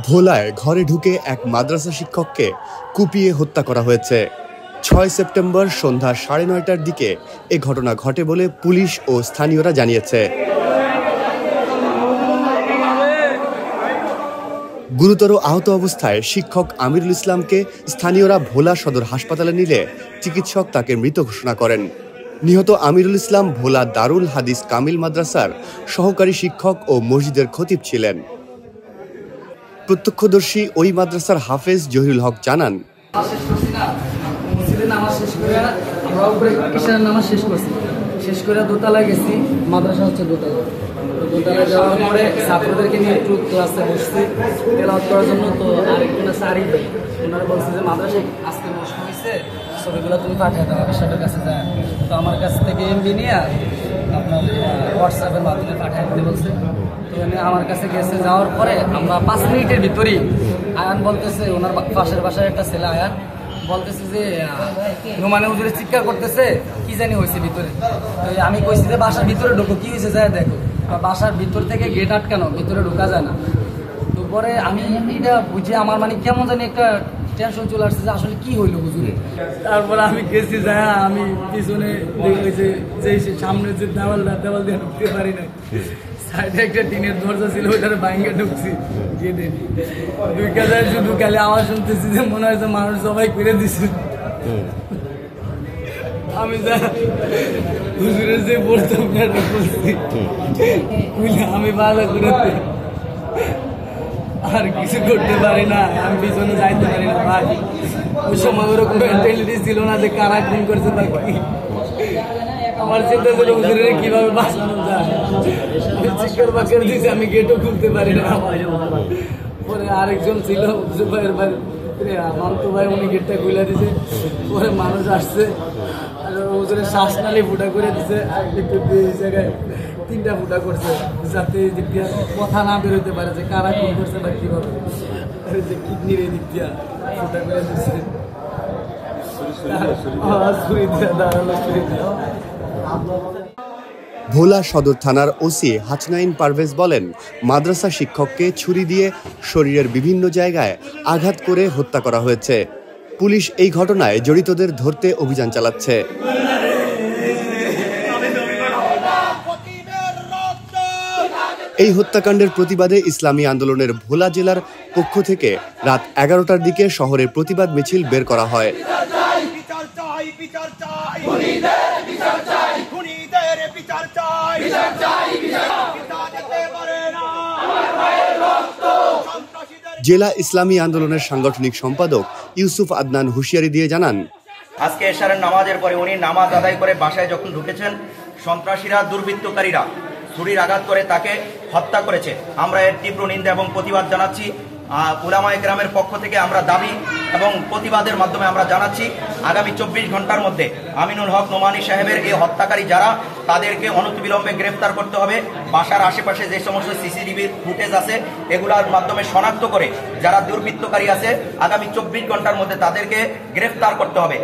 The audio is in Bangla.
ভোলায় ঘরে ঢুকে এক মাদ্রাসা শিক্ষককে কুপিয়ে হত্যা করা হয়েছে। ৬ সেপ্টেম্বর সন্ধ্যা ৯:৩০টার দিকে এ ঘটনা ঘটে বলে পুলিশ ও স্থানীয়রা জানিয়েছে। গুরুতর আহত অবস্থায় শিক্ষক আমিরুল ইসলামকে স্থানীয়রা ভোলা সদর হাসপাতালে নিলে চিকিৎসক তাকে মৃত ঘোষণা করেন। নিহত আমিরুল ইসলাম ভোলা দারুল হাদিস কামিল মাদ্রাসার সহকারী শিক্ষক ও মসজিদের খতিব ছিলেন। প্রত্যক্ষদর্শী ওই মাদ্রাসার হাফেজ জহিরুল হক জানান, শেষ করে দোতলায় গেছি, মাদ্রাসা হচ্ছে দোতলায় যাওয়ার পরে ছাত্রদেরকে নিয়ে একটু ক্লাসে বসছি তেলাওয়াত করার জন্য। তো আরেকজনে সারি ওনারা বলছে যে মাদ্রাসায় আজকে নষ্ট হয়েছে, ছবিগুলো তুমি পাঠিয়ে দাও সাথে কাছে যায়। তো আমার কাছ থেকে এমবি নিয়ে আপনার হোয়াটসঅ্যাপের মাধ্যমে পাঠিয়ে দিতে বলছে। তো আমার কাছে গেছে, যাওয়ার পরে আমরা 5 মিনিটের ভিতরেই আয়ান বলতেছে, ওনার পাশের বাসায় একটা ছেলে আয়ান বলতেছে যে নোমানে হুজুরে চিৎকার করতেছে, কি জানি হয়েছে ভিতরে। তো আমি কইছি যে বাসার ভিতরে ঢোকো, কি হয়েছে যায় দেখো। বাসার ভিতর থেকে গেট আটকানো, ভিতরে ঢোকা যায় না। তো পরে আমি এটা বুঝে আমার মানে কেমন জানি একটা টেনশন চলে আসছে যে আসলে কি হইলো হুজুরে। তারপরে আমি গেছি, যায় আমি পিছনে দেখেছি যে সামনে যে দেওয়াল দিয়ে ঢুকতে পারি না, সাইডে একটা টিনের দরজা ছিল, ওইটারে বাইঙ্গে ঢুকছি। গেটে ঢুকে যায়, শুধু খালি আওয়াজ শুনতেছি যে মনে হয় যে মানুষ সবাই করে দিছে। আমি যা হুজুরের যে প্রথম বলছি, আমি ভালো করে আর কিছু করতে পারি না, আমি পিছনে যাইতে পারি না ভাই। ওই সময় ওরকম মেন্টালিটি ছিল না যে কারা খুন করছে বা কি। আমার চিন্তা ছিল হুজুরের কিভাবে বাঁচানো যায়। চিৎকার বাকার দিয়েছে, আমি গেটও খুলতে পারি না। পরে আরেকজন ছিল জুবাইর ভাই, মামতো ভাই, উনি গেটটা খুলে দিছে। পরে মানুষ আসছে, হুজুরের শ্বাসনালী ফুটা করে দিছে, একটু জায়গায় 3টা ফুটা করছে, যাতে দিক দিয়ে কথা না বেরোতে পারে যে কারা খুন করছে বা কিভাবে। যে কিডনির এই দিক দিয়ে ফুটা করে দিচ্ছে। ভোলা সদর থানার ওসি হাসনাইন পারভেজ বলেন, মাদ্রাসা শিক্ষককে ছুরি দিয়ে শরীরের বিভিন্ন জায়গায় আঘাত করে হত্যা করা হয়েছে। পুলিশ এই ঘটনায় জড়িতদের ধরতে অভিযান চালাচ্ছে। এই হত্যাকাণ্ডের প্রতিবাদে ইসলামী আন্দোলনের ভোলা জেলার পক্ষ থেকে রাত 11টার দিকে শহরে প্রতিবাদ মিছিল বের করা হয়। জেলা ইসলামী আন্দোলনের সাংগঠনিক সম্পাদক ইউসুফ আদনান হুঁশিয়ারি দিয়ে জানান, আজকে এশারের নামাজের পরে উনি নামাজ আদায় করে বাসায় যখন ঢুকেছেন, সন্ত্রাসীরা, দুর্বৃত্তকারীরা ছুরির আঘাত করে তাকে হত্যা করেছে। আমরা এর তীব্র নিন্দা এবং প্রতিবাদ জানাচ্ছি। উলামায়ে কেরামের পক্ষ থেকে আমরা দাবি এবং প্রতিবাদের মাধ্যমে আমরা জানাচ্ছি, আগামী 24 ঘন্টার মধ্যে আমিনুল হক নোমানী সাহেবের এই হত্যাকারী যারা, তাদেরকে অনতিবিলম্বে গ্রেফতার করতে হবে। বাসার আশেপাশে যে সমস্ত সিসিটিভি ফুটেজ আছে, এগুলোর মাধ্যমে শনাক্ত করে যারা দুর্বৃত্তকারী আছে, আগামী 24 ঘন্টার মধ্যে তাদেরকে গ্রেফতার করতে হবে।